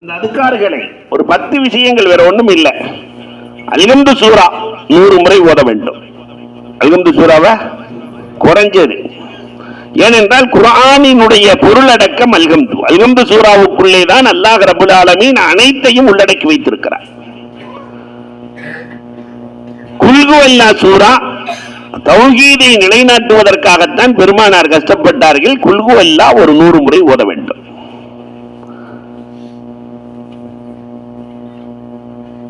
இந்த அதுக்கார்களை ஒரு 10 விஷயங்கள், வேற ஒண்ணும் இல்லை. அல்ஹம்து சூரா 100 முறை ஓத வேண்டும். அல்ஹம்து சூராவை குறைஞ்சது. ஏனென்றால் குர்ஆனினுடைய பொருளடக்கம் அல்ஹம்து. அல்ஹம்து சூராவுக்குள்ளே தான் அல்லாஹ் ரப்பல் ஆலமீன் அனைத்தையும் உள்ளடக்கி வைத்திருக்கிறார். குல் ஹுவல்லாஹ் சூரா தௌஹீதை நிலைநாட்டுவதற்காகத்தான் பெருமானார் கஷ்டப்பட்டார்கள். குல் ஹுவல்லாஹ் ஒரு 100 முறை ஓத வேண்டும்.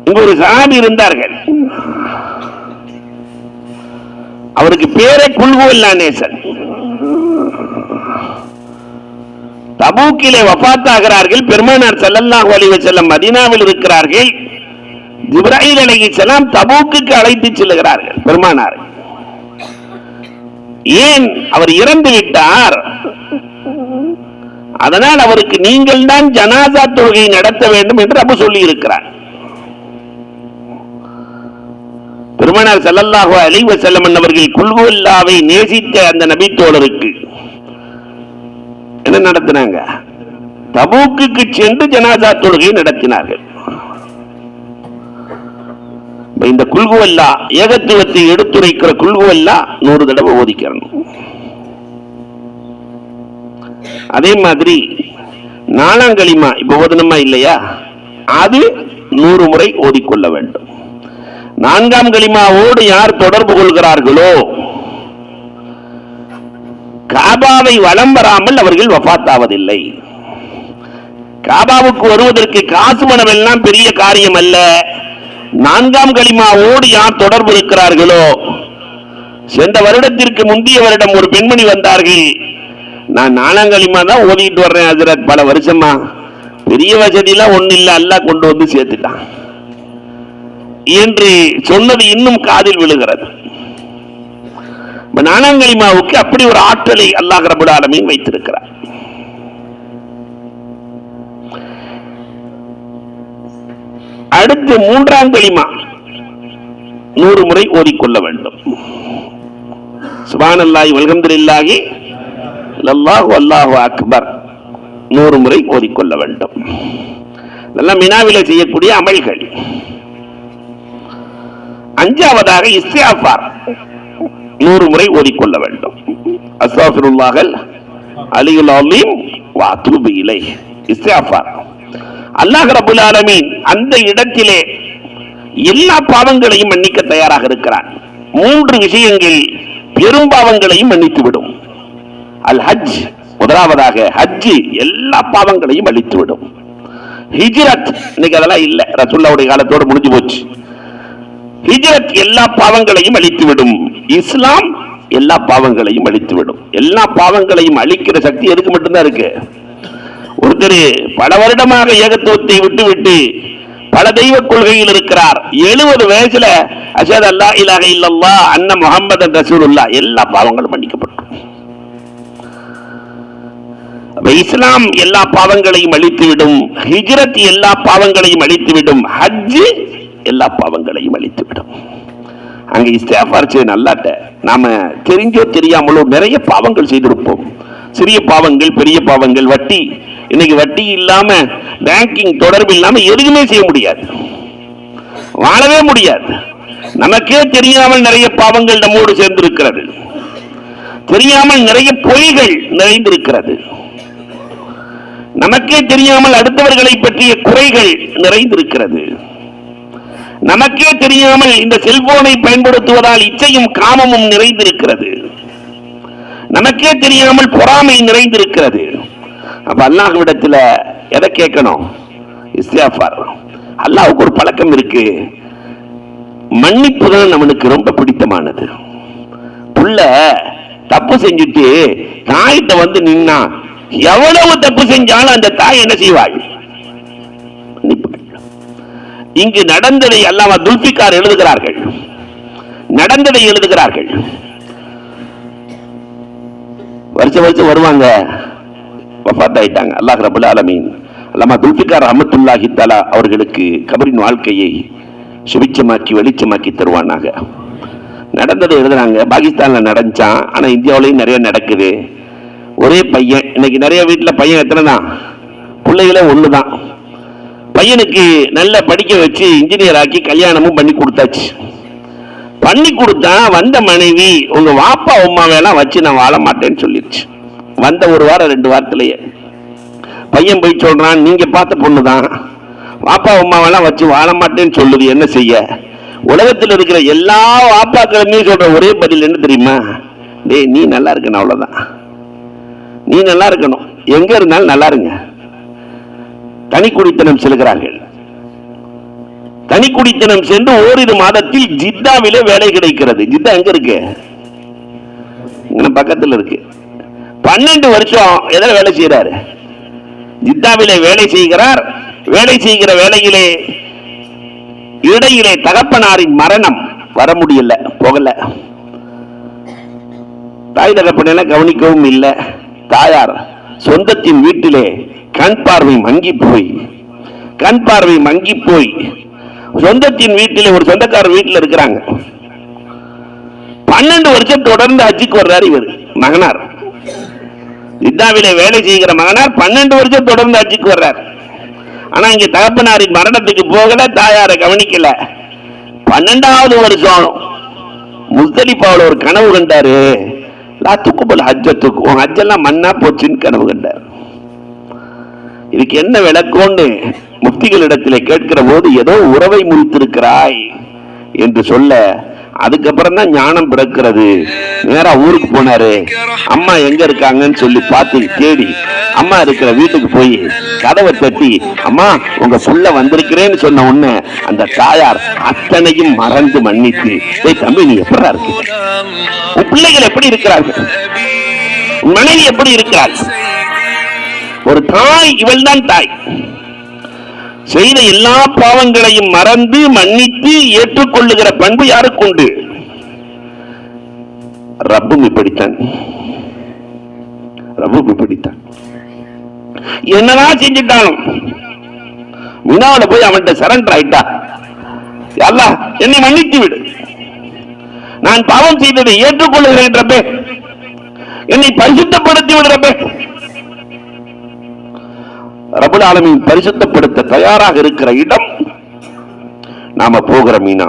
இங்க ஒரு சஹாபி இருந்தார்கள், அவருக்கு பேரே குல் ஹுவல்லாஹ் நேசன். தபூக்கிலே வஃபாத் ஆகிறார்கள். பெருமானார் ஸல்லல்லாஹு அலைஹி வஸல்லம் மதீனாவில் இருக்கிறார்கள். ஜிப்ராயில் அலைஹிஸ்ஸலாம் தபூக்குக்கு அழைத்து செல்கிறார்கள் பெருமானார். ஏன்? அவர் இறந்து விட்டார். அதனால் அவருக்கு நீங்கள் தான் ஜனாசா தொழுகை நடத்த வேண்டும் என்று அபு சொல்லி இருக்கிறார். பெருமானார் ஸல்லல்லாஹு அலைஹி வஸல்லம் அவர்கள் குல் ஹுவல்லாஹ்வை நேசித்த அந்த நபி தோழருக்கு என்ன நடத்தினாங்க? தபூக்குக்கு சென்று ஜனாசா தொழுகை நடத்தினார்கள். இந்த குல் ஹுவல்லாஹ் ஏகத்துவத்தை எடுத்துரைக்கிற குல் ஹுவல்லாஹ் 100 தடவை ஓதிக்கணும். அதே மாதிரி நாலாங்களிமா இப்ப ஓதனமா இல்லையா, அது 100 முறை ஓதிக்கொள்ள வேண்டும். 4ஆம் கலிமாவோடு யார் தொடர்பு கொள்கிறார்களோ காபாவை வலம் வராமல் அவர்கள் வஃபாத் ஆவதில்லை. காபாவுக்கு வருவதற்கு காசு பணம் எல்லாம் பெரிய காரியம் அல்ல. 4ஆம் கலிமாவோடு யார் தொடர்பு இருக்கிறார்களோ, சென்ற வருடத்திற்கு முந்தைய வருடம் ஒரு பெண்மணி வந்தார்கள், நான் 4ஆம் கலிமா தான் ஓதிட்டு வர்றேன் ஹஜ்ரத், பல வருஷமா பெரிய வசதியெல்லாம் ஒண்ணு இல்ல, அல்லாஹ் கொண்டு வந்து சேர்த்துட்டான் என்று சொன்னது இன்னும் காதில் விழுகிறது. 4ஆம் கலிமாவுக்கு அப்படி ஒரு ஆற்றலை அல்லாஹ் ரப்பல் ஆலமீன் வைத்திருக்கிறார். அடுத்து 3ஆம் கலிமா 100 முறை ஓதிக்கொள்ள வேண்டும். சுப்ஹானல்லாஹி வல்ஹம்துலில்லாஹி லல்லாஹு அல்லாஹு அக்பர் 100 முறை ஓதிக்கொள்ள வேண்டும். இதெல்லாம் மினாவிலே செய்யக்கூடிய அமல்கள். 5ஆவதாக இஸ்திக்ஃபார் 100 முறை ஓதிக்கொள்ள வேண்டும். அஸ்தக்ஃபிருல்லாஹல் அலியுல் அலீம் வ அத்தூபு இலைஹ். இஸ்திக்ஃபார். அல்லாஹ் ரப்பல் ஆலமீன் அந்த இடத்திலே எல்லா பாவங்களையும் மன்னிக்க தயாராக இருக்கிறான். 3 விஷயங்கள் பெரும் பாவங்களையும் மன்னித்து விடும். அல் ஹஜ், முதலாவதாக ஹஜ் எல்லா பாவங்களையும் அழித்து விடும். ஹிஜ்ரத், இன்னைக்கு அதெல்லாம் இல்ல, ரசூலுல்லாஹ்வுடைய காலத்தோடு முடிஞ்சு போச்சு. ஹிஜ்ரத் எல்லா பாவங்களையும் அழித்துவிடும். இஸ்லாம் எல்லா பாவங்களையும் அழித்துவிடும். எல்லா பாவங்களையும் அழிக்கிற சக்தி எதுக்கு மட்டும்தான் இருக்கு? ஒருத்தர் பல வருடமாக ஏகத்துவத்தை விட்டு பல தெய்வ கொள்கையில் இருக்கிறார். 70 வயசுல அஷஹது அல்லா இலாஹ இல்லல்லாஹ் அன்ன முஹம்மதன் ரசூலுல்லாஹ், எல்லா பாவங்களும் மன்னிக்கப்படும். இஸ்லாம் எல்லா பாவங்களையும் அழித்துவிடும். ஹிஜ்ரத் எல்லா பாவங்களையும் அழித்துவிடும். ஹஜ் எல்லா பாவங்களையும் அழித்துவிடும். அங்க இஸ்திக்ஃபார் செய்ய நல்லாட்ட நாம தெரிஞ்சோ தெரியாமலோ நிறைய பாவங்கள் செய்திருப்போம். சிறிய பாவங்கள், பெரிய பாவங்கள். வட்டி, இன்னைக்கு வட்டி இல்லாம, பேங்கிங் தொடர்பு இல்லாம எதுவுமே செய்ய முடியாது, வாழவே முடியாது. நமக்கே தெரியாமல் நிறைய பாவங்கள் நம்மோடு சேர்ந்திருக்கிறது. தெரியாமல் நிறைய பொய்கள் நிறைந்திருக்கிறது. நமக்கே தெரியாமல் அடுத்தவர்களை பற்றிய குறைகள் நிறைந்திருக்கிறது. நமக்கே தெரியாமல் இந்த செல்போனை பயன்படுத்துவதால் இச்சையும் காமமும் நிறைந்திருக்கிறது. நமக்கே தெரியாமல் பொறாமை நிறைந்திருக்கிறது. அப்ப அல்லாஹ்விடத்துல எதை கேட்கணும்? இஸ்திக்ஃபார். அல்லாஹ்வுக்கு ஒரு பழக்கம் இருக்கு, மன்னிப்பு தான் அவனுக்கு ரொம்ப பிடித்தமானது. புள்ள தப்பு செஞ்சுட்டு தாயிட்ட வந்து நின்னா எவ்வளவு தப்பு செஞ்சாலும் அந்த தாய் என்ன செய்வாள்? இங்கு நடந்ததை அல்லாமா துல்பிகார் எழுதுகிறார்கள். நடந்ததை எழுதுகிறார்கள். வருஷம் வருவாங்க, வஃபாத் ஆயிட்டாங்க. அல்லாஹ் ரப்பல் ஆலமீன் அல்லாமா துல்பிகார் ரஹ்மத்துல்லாஹி தஆலா அவர்களுக்கு கபரின் வாழ்க்கையை சுபிச்சமாக்கி வெளிச்சமாக்கி தருவானாக. நடந்ததை எழுதுறாங்க. பாகிஸ்தான்ல நடந்துச்சான், ஆனா இந்தியாவிலையும் நிறைய நடக்குது. ஒரே பையன். இன்னைக்கு நிறைய வீட்டுல பையன் எத்தனை தான்? பிள்ளைகளே 1 தான். பையனுக்கு நல்ல படிக்க வச்சு இன்ஜினியர் ஆக்கி கல்யாணமும் பண்ணி கொடுத்தாச்சு. பண்ணி கொடுத்தா வந்த மனைவி உங்க வாப்பா உமாவெல்லாம் வச்சு நான் வாழ மாட்டேன்னு சொல்லிடுச்சு. வந்த ஒரு வாரம் 2 வாரத்திலேயே பையன் போய் சொல்றான், நீங்க பார்த்த பொண்ணுதான் வாப்பா உமாவெல்லாம் வச்சு வாழ மாட்டேன்னு சொல்லுது, என்ன செய்ய? உலகத்தில் இருக்கிற எல்லா வாப்பாக்களுமே சொல்ற ஒரே பதில் என்ன தெரியுமா? டேய் நீ நல்லா இருக்கணும், அவ்வளவுதான். நீ நல்லா இருக்கணும், எங்க இருந்தாலும் நல்லா இருங்க. தனி குடித்தனம் செல்கிறார்கள். தனி குடித்தனம் சென்று ஓரிரு மாதத்தில் ஜித்தாவிலே வேலை கிடைக்கிறது. ஜித்தா எங்க இருக்கு? பக்கத்தில் இருக்கு. 12 வருஷம் எதில் வேலை செய்யறாரு? ஜித்தாவிலே வேலை செய்கிறார். வேலை செய்கிற வேலையிலே இடையிலே தகப்பனாரின் மரணம், வர முடியல, போகல. தாய் தகப்பன கவனிக்கவும் இல்லை. தாயார் சொந்தத்தின் வீட்டிலே கண் பார்வை மங்கி போய் சொந்தத்தின் வீட்டிலே ஒரு சொந்தக்காரர் வீட்டில் இருக்கிறாங்க. 12 வருஷம் தொடர்ந்து ஹஜ்ஜுக்கு வர்றாரு இவர் மகனார். ஜித்தாவிலே வேலை செய்கிற மகனார் 12 வருஷம் தொடர்ந்து ஹஜ்ஜுக்கு வர்றார். ஆனா இங்க தகப்பனாரின் மரணத்துக்கு போகல, தாயாரை கவனிக்கல. 12வது வருஷம் முஸ்தலிஃபாவுல ஒரு கனவு கண்டாரு. லாத்துக்குபல் ஹஜ்ஜத்துக்கு, உன் ஹஜ்ஜெல்லாம் மண்ணா போச்சுன்னு கனவு கண்டார். இதுக்கு என்ன விளக்கம்னு முஃப்திகளிடத்தில் கேட்கிற போது ஏதோ உறவை முறித்திருக்கிறாய் என்று சொல்ல, அதுக்கப்புறம் தான் ஞானம் பிறக்கிறது. நேரா ஊருக்கு போனாரு. அம்மா எங்க இருக்காங்கன்னு சொல்லி பார்த்து தேடி அம்மா இருக்கிற வீட்டுக்கு போய் கதவை தட்டி, அம்மா உங்க புள்ள வந்திருக்கிறேன்னு சொன்ன உடனே அந்த தாயார் அத்தனையும் மறந்து மன்னித்து, தம்பி நீ எப்படா இருக்கு, உன் பிள்ளைகள் எப்படி இருக்கிறார்கள், உன் மனைவி எப்படி இருக்கிறாள்? ஒரு தாய், இவள் தான் தாய். செய்த எல்லா பாவங்களையும் மறந்து மன்னித்து ஏற்றுக்கொள்ளுகிற பண்பு யாருக்கு உண்டு? ரப்பும் இப்படித்தான். என்னதான் செஞ்சிட்டாலும் மினாவில போய் அவன்கிட்ட சரண்டர் ஆயிட்டா, அல்லாஹ் என்னை மன்னித்து விடு, நான் பாவம் செய்ததை ஏற்றுக்கொள்ளுகிறேன் ரப்பே, என்னை பரிசுத்தப்படுத்தி விடு ரப்பே. ரப்புல் ஆலமீன் பரிசுத்தப்படுத்த தயாராக இருக்கிற இடம் நாம போகிற மீனா.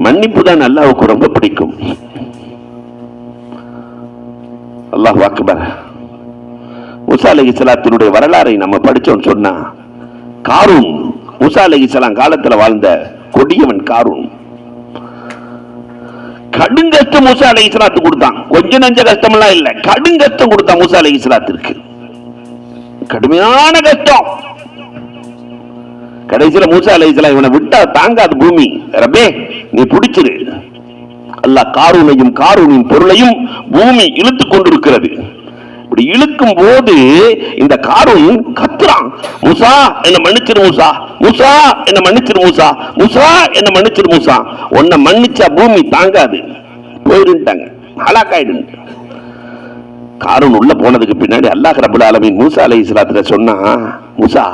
மன்னிப்பு தான் அல்லாஹ்வுக்கு ரொம்ப பிடிக்கும். அல்லாஹ் அக்பர். மூசா அலைஹிஸ்ஸலாத்தினுடைய வரலாறை நம்ம படிச்சோம் சொன்னா, காரூன் மூசா அலைஹிஸ்ஸலாம் காலத்துல வாழ்ந்த கொடியவன் காரூன். கடுங்கஷ்டம் மூசா அலைஹிஸ்ஸலாத்துக்கு கொடுத்தான். கொஞ்ச நஞ்ச கஷ்டம் எல்லாம் இல்ல, கடுங்கஷ்டம் கொடுத்தான் மூசா அலைஹிஸ்ஸலாத்திற்கு. கடுமையான கஷ்டம். கடைசியில மூசா அலைஹிஸ்ஸலாம் இவனை விட்டா தாங்காது பூமி, ரப்பே நீ பிடிச்சிரு. அல்லாஹ் காரூனையும் காரூனின் பொருளையும் பூமி இழுத்து கொண்டிருக்கிறது. இப்படி இழுக்கும் போது இந்த காரூன் கத்துறான், மூசா என்ன மன்னிச்சிரு மூசா, மூசா என்ன மன்னிச்சிரு மூசா, மூசா என்ன மன்னிச்சிரு மூசா. உன்னை மன்னிச்சா பூமி தாங்காது, போயிருந்தாங்க, ஹலாக்காயிடு. காரூன் உள்ள போனதுக்கு பின்னாடி அல்லாஹ் ரப்புல் ஆலமீன் மூசா அலைஹிஸ்ஸலாத்துல சொன்னா, மூசா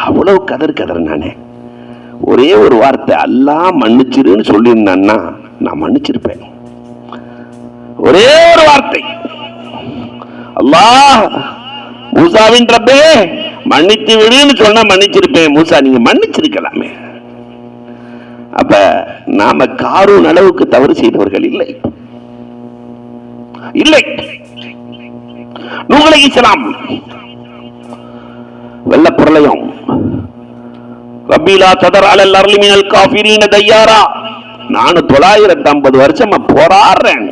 அவ்வளவு கதறு நானே, ஒரே ஒரு வார்த்தை அல்லாஹ் மன்னிச்சிருன்னு சொல்லியிருந்தான்னா நான் மன்னிச்சிருப்பேன். ஒரே ஒரு வார்த்தை, அல்லாஹ் மூசாவின் ரப்பே மன்னித்து விடுன்னு சொன்னா மன்னிச்சிருப்பேன். மூசா நீங்க மன்னிச்சிருக்கலாமே. அப்ப நாம காரூன் அளவுக்கு தவறு செய்தவர்கள் இல்லை. நூஹ் அலைஹிஸ்ஸலாம் வெள்ள பிரளயம், ரப்பீலா ததர் அலல் அர்லி மினல் காஃபிரீன தய்யாரா. நான் 950 வருஷமா போராடுறேன்,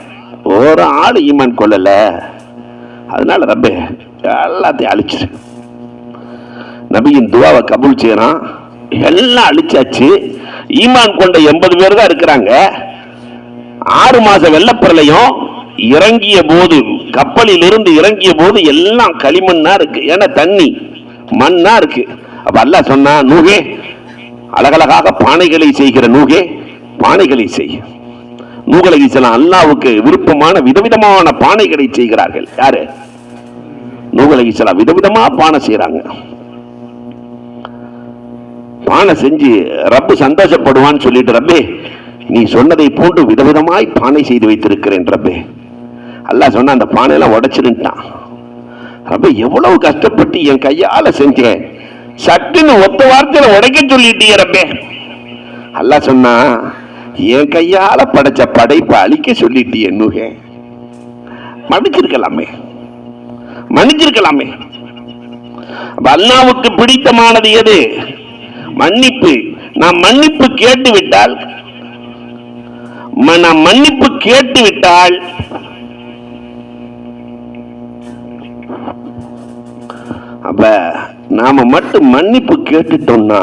ஒரு ஆள் ஈமான் கொள்ளல, அதனால ரப்பே எல்லாத்தையும் அழிச்சிரு. நபியின் துவாவை கபூல் செய்யறான், எல்லாம் அழிச்சாச்சு. ஈமான் கொண்ட 80 பேர் தான் இருக்கிறாங்க. 6 மாசம் வெள்ளப்பிரளயம். இறங்கிய போது, கப்பலில் இருந்து இறங்கிய போது எல்லாம் களிமண்ணா இருக்கு, ஏன்னா தண்ணி மண்ணா இருக்கு. அப்ப அல்லாஹ் சொன்னா, நூகே அழகழகாக பானைகளை செய்கிற நூகே பானைகளை செய். நூஹ் அலைஹிஸ்ஸலாம் அல்லாஹ்வுக்கு விருப்பமான விதவிதமான பானைகளை செய்கிறார்கள். யாரு? நூஹ் அலைஹிஸ்ஸலாம் விதவிதமா பானை செய்யறாங்க. பானை செஞ்சு ரப்பு சந்தோஷப்படுவான்னு சொல்லிட்டு, ரப்பே நீ சொன்னதை போன்று விதவிதமாய் பானை செய்து வைத்திருக்கிறேன் ரப்பே. அல்லாஹ் சொன்ன அந்த பானையெல்லாம் உடைச்சிருந்தான். அப்ப எவ்வளவு கஷ்டப்பட்டு என் கையால செஞ்சேன், சட்டுன்னு ஒத்த வார்த்தையில உடைக்க சொல்லிட்டீங்க ரப்பே. அல்லாஹ் சொன்னா, என் கையால படைச்ச படைப்பை அழிக்க சொல்லிட்டீங்க, நூஹே, மன்னிச்சிருக்கலாமே, மன்னிச்சிருக்கலாமே. அல்லாஹ்வுக்கு பிடித்தமானது எது? மன்னிப்பு. நாம் மன்னிப்பு கேட்டுவிட்டால், நாம் மன்னிப்பு கேட்டுவிட்டால் அப்ப நாம மட்டும் மன்னிப்பு கேட்டுட்டோம்னா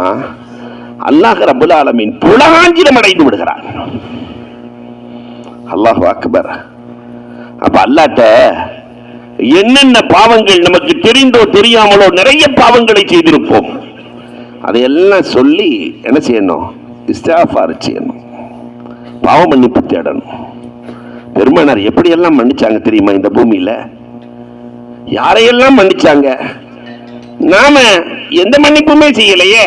அல்லாஹ் ரப்பல் ஆலமீன் புலகாஞ்சிரம் அடைந்து விடுகிறான். அல்லாஹ் அக்பர். அப்ப அல்லாஹ்ட்ட என்னென்ன பாவங்கள் நமக்கு தெரிந்தோ தெரியாமலோ நிறைய பாவங்களை செய்திருப்போம், அதையெல்லாம் சொல்லி என்ன செய்யணும்? இஸ்திக்ஃபார் செய்யணும், பாவ மன்னிப்பு தேடணும். பெருமானார் எப்படியெல்லாம் மன்னிச்சாங்க தெரியுமா? இந்த பூமியில யாரையெல்லாம் மன்னிச்சாங்க? நாம எந்த மன்னிப்புமே செய்யலையே.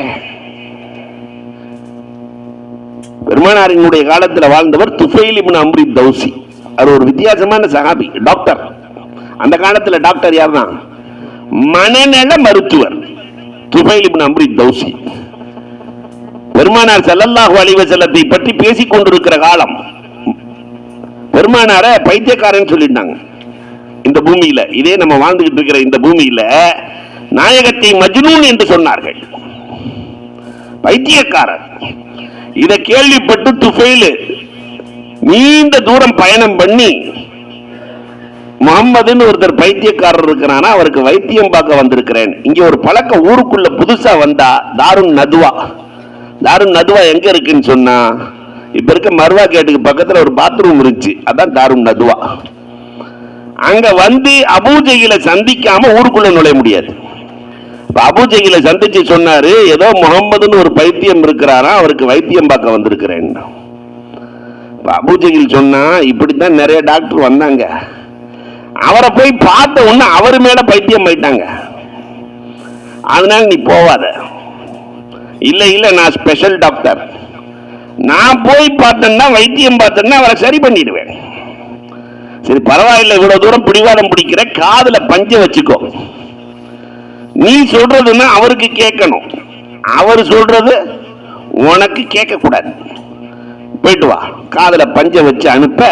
பெருமானாரினுடைய காலத்தில் வாழ்ந்தவர் துஃபைல் இப்னு அம்ரி தௌசி. அவர் ஒரு வித்தியாசமான சஹாபி, டாக்டர். அந்த காலத்தில் டாக்டர் யார் தான்? மனநல மருத்துவர் துஃபைல் இப்னு அம்ரி தௌசி. பெருமானார் ஸல்லல்லாஹு அலைஹி வஸல்லத்தை பற்றி பேசிக் கொண்டிருக்கிற காலம், பெருமானார பைத்தியக்காரன் சொல்லிட்டாங்க. இந்த பூமியில, இதே நம்ம வாழ்ந்துகிட்டு இருக்கிற இந்த பூமியில நாயகத்தை மஜ்னூன் என்று சொன்னார்கள், பைத்தியக்காரன். இதை கேள்விப்பட்டு துஃபைல் நீண்ட தூரம் பயணம் பண்ணி, முகம்மதுன்னு ஒருத்தர் பைத்தியக்காரர் இருக்கிறானா, அவருக்கு வைத்தியம் பார்க்க வந்திருக்கிறேன். இங்க ஒரு பழக்க ஊருக்குள்ள புதுசா வந்தா, தாருன் நதுவா. தாருன் நதுவா எங்க இருக்குன்னு சொன்னா, இப்ப இருக்க மர்வா கேட்டுக்கு பக்கத்துல ஒரு பாத்ரூம் இருந்துச்சு, அதான் தாருன் நதுவா. அங்க வந்து அபூஜையில சந்திக்காம ஊருக்குள்ள நுழைய முடியாது. அபூஜையில சந்திச்சு சொன்னாரு, ஏதோ முகம்மதுன்னு ஒரு பைத்தியம் இருக்கிறாரா, அவருக்கு வைத்தியம் பார்க்க வந்திருக்கிறேன். அபூஜையில் சொன்னா, இப்படித்தான் நிறைய டாக்டர் வந்தாங்க, அவரை போய் பார்த்த உடனே அவர் மேல பைத்தியம் ஆயிட்டாங்க, அதனால நீ போவாத. இல்ல இல்ல, நான் ஸ்பெஷல் டாக்டர், நான் போய் பார்த்தேன்னா வைத்தியம் பார்த்தேன்னா அவரை சரி பண்ணிடுவேன். சரி பரவாயில்லை, இவ்வளவு தூரம் பிடிவாதம் பிடிக்கிற, காதுல பஞ்ச வச்சுக்கோ. நீ சொல்றதுன்னா அவருக்கு கேட்கணும், அவர் சொல்றது உனக்கு கேட்க கூடாது. போயிட்டு வா. காதுல பஞ்ச வச்சு அனுப்ப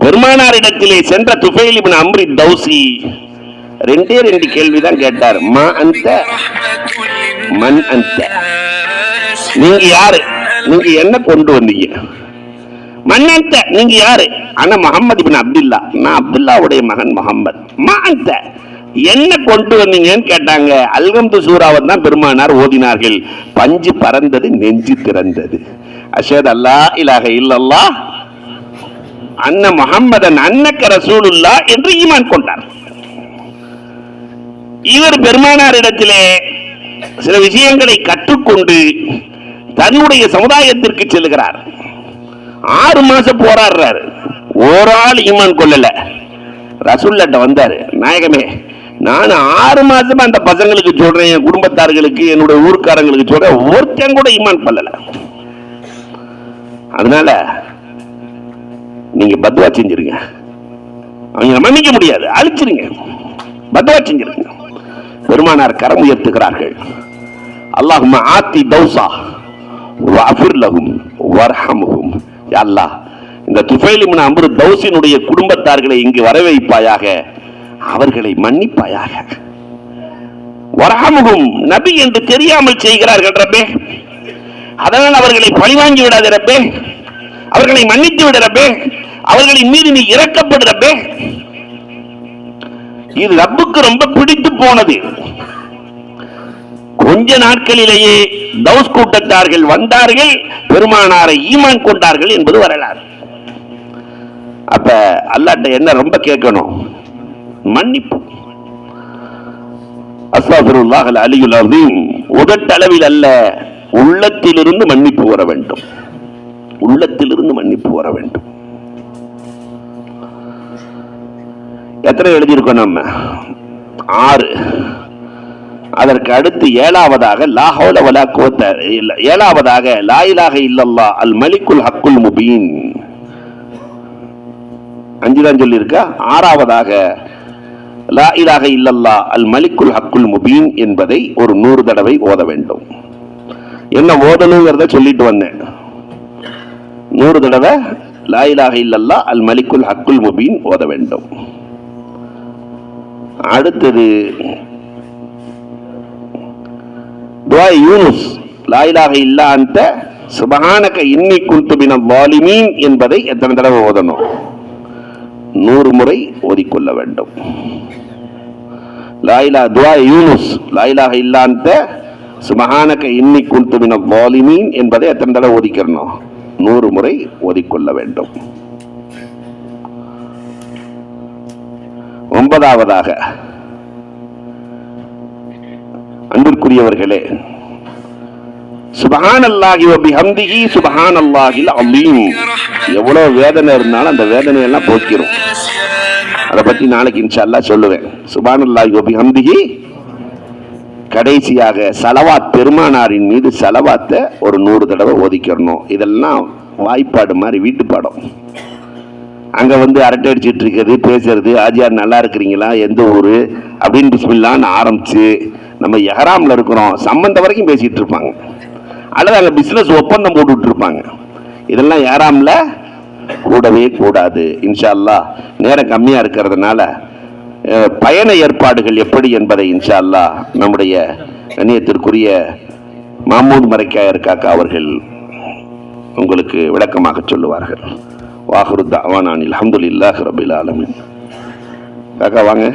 பெருமானாரிடத்திலே சென்ற துஃபைல் இப்னு அம்ரி தௌசி ரெண்டே ரெண்டு கேள்விதான் கேட்டார். மா அன்த மன் அன்த, நீங்க யாரு, நீங்க என்ன கொண்டு வந்தீங்க? மன் அன்த, நீங்க யாரு? ஆனா முஹம்மது இப்னு அப்துல்லா, நான் அப்துல்லாவுடைய மகன் முஹம்மது. மா அன்த, என்ன கொண்டு வந்தீங்கன்னு கேட்டாங்க. அல்ஹம்து சூராவை தான் பெருமானார் ஓதினார்கள். பஞ்சு பறந்தது, நெஞ்சு திறந்தது. அஷ்ஹது அல்லா இலாஹ இல்லல்லாஹ் அன்ன முஹம்மதன் அன்னக ரசூலுல்லாஹ் என்று ஈமான் கொண்டார். இவர் பெருமானாரிடத்திலே சில விஷயங்களை கற்றுக்கொண்டு தன்னுடைய சமுதாயத்திற்கு செல்கிறார். 6 மாசம் போராடுறாரு, ஒரு ஆள் ஈமான் கொள்ளல. ரசூலுல்லாஹ் வந்தாரு, நாயகமே, நான் 6 மாசமா அந்த பசங்களுக்கு சொல்றேன், என் குடும்பத்தார்களுக்கு, என்னுடைய ஊர்க்காரங்களுக்கு சொல்றேன், ஒருத்தன் கூட ஈமான் கொள்ளல. அதனால நீங்க பத்வா செஞ்சிருங்க, அவங்க மன்னிக்க முடியாது, அழிச்சிருங்க, பத்வா செஞ்சிருங்க. பெருமானார் கரம் உயர்த்துகிறார்கள். அல்லாஹும்ம ஆத்தி தௌசா வஅஃபிர் லஹும் வர்ஹம்ஹும். யா அல்லாஹ், இந்த துஃபைல் இப்னு அம்ரு தௌசினுடைய குடும்பத்தார்களை இங்கு வரவைப்பாயாக, அவர்களை மன்னிப்பாயாக. வர்ஹம்ஹும், நபி என்று தெரியாமல் செய்கிறார்கள் ரப்பே, அதனால் அவர்களை பழிவாங்கி விடாத ரப்பே, அவர்களை மன்னித்து விட ரப்பே, அவர்களின் மீது நீ இரக்கப்படு ரப்பே. இது ரப்புக்கு ரொம்ப பிடித்து போனது. கொஞ்ச நாட்களிலேயே தௌஸ் கூட்டத்தார்கள் வந்தார்கள், பெருமானாரை ஈமான் கொண்டார்கள் என்பது வரலாறு. அப்ப அல்லாஹ்ட்ட என்ன ரொம்ப கேட்கணும்? மன்னிப்பு. அஸ்தக்ஃபிருல்லாஹ் அல் அலியுல் அஸீம். உதட்டளவில் அல்ல, உள்ளத்திலிருந்து மன்னிப்பு வர வேண்டும், உள்ளத்திலிருந்து மன்னிப்பு வர வேண்டும். எத்தனை எழுதியிருக்கோம் நம்ம? 6. அதற்கு அடுத்து 7வதாக லா ஹவுல வலா குவத்த, 7வதாக லா இலாஹ இல்லல்லாஹ் அல் மலிக்குல் ஹக்குல் முபீன். 5 தான் சொல்லி இருக்கா. 6வதாக லா இலாஹ இல்லல்லாஹ் அல் மலிக்குல் ஹக்குல் முபீன் என்பதை ஒரு 100 தடவை ஓத வேண்டும். என்ன ஓதணுங்கிறத சொல்லிட்டு வந்தேன். 100 தடவை லா இலாஹ இல்லல்லாஹ் அல் மலிக்குல் ஹக்குல் முபீன் ஓத வேண்டும். அடுத்தது துஆ யூனுஸ், லா இலாஹ இல்லா அன்த சுப்ஹானக இன்னி குன்து மினல் ஸாலிமீன் என்பதை எத்தனை தடவை ஓதணும்? 100 முறை ஓதிக்கொள்ள வேண்டும். துஆ யூனுஸ், லா இலாஹ இல்லா அன்த சுப்ஹானக இன்னி குன்து மினல் ஸாலிமீன் என்பதை எத்தனை தடவை ஓதிக்கணும்? 100 முறை ஓதிக்கொள்ள வேண்டும். 9வதாக, அன்பிற்குரியவர்களே, சுப்ஹானல்லாஹி வ பிஹம்திஹி சுப்ஹானல்லாஹில் அலீம். எவ்வளவு வேதனை இருந்தாலும் அந்த வேதனையெல்லாம் போக்கிரும். அதை பற்றி நாளைக்கு இன்ஷா அல்லாஹ் சொல்லுவேன். சுப்ஹானல்லாஹி வ பிஹம்திஹி. கடைசியாக சலவாத், பெருமானாரின் மீது சலவாத்தை ஒரு 100 தடவை ஓதிக்கிறணும். இதெல்லாம் வாய்ப்பாடு மாதிரி, வீட்டு பாடம். அங்க வந்து அரட்டை அடிச்சுட்டு இருக்கிறது, பேசுறது, ஆஜியார் நல்லா இருக்கிறீங்களா, எந்த ஊரு அப்படின்னு பிஸ்மில்லான்னு ஆரம்பிச்சு, நம்ம எஹராம்ல இருக்கிறோம் சம்பந்த வரைக்கும் பேசிட்டு இருப்பாங்க. அல்லது அங்க பிசினஸ் ஒப்பந்தம் போட்டுட்டு இருப்பாங்க. இதெல்லாம் எஹராம்ல கூடவே கூடாது. இன்ஷா அல்லாஹ் நேரம் கம்மியா இருக்கிறதுனால பயண ஏற்பாடுகள் எப்படி என்பதை இன்ஷா அல்லாஹ் நம்முடைய கண்ணியத்திற்குரிய மாமூத் மரைக்காயர் காக்கா அவர்கள் உங்களுக்கு விளக்கமாக சொல்லுவார்கள். வாஹிரு தஅவானா அல்ஹம்துலில்லாஹி ரப்பில் ஆலமீன். காக்கா வாங்க.